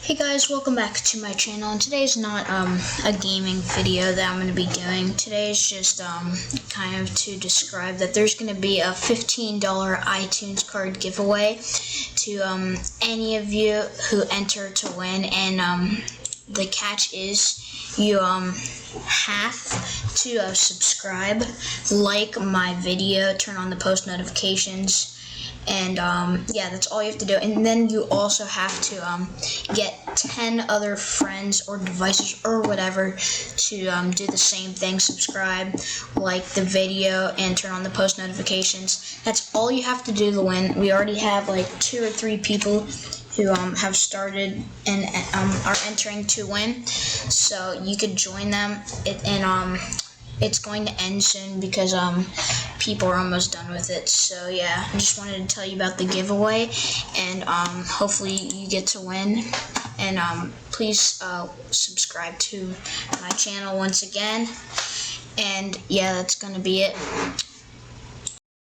Hey guys, welcome back to my channel, and today's not a gaming video that I'm going to be doing. Today's just kind of to describe that there's going to be a $15 iTunes card giveaway to any of you who enter to win, and the catch is you have to subscribe, like my video, turn on the post notifications, and yeah, that's all you have to do. And then you also have to get 10 other friends or devices or whatever to do the same thing: subscribe, like the video, and turn on the post notifications. That's all you have to do to win. We already have like 2 or 3 people who have started and are entering to win, so you could join them. It's going to end soon because people are almost done with it. So yeah, I just wanted to tell you about the giveaway, and hopefully you get to win. And please subscribe to my channel once again. And yeah, that's gonna be it.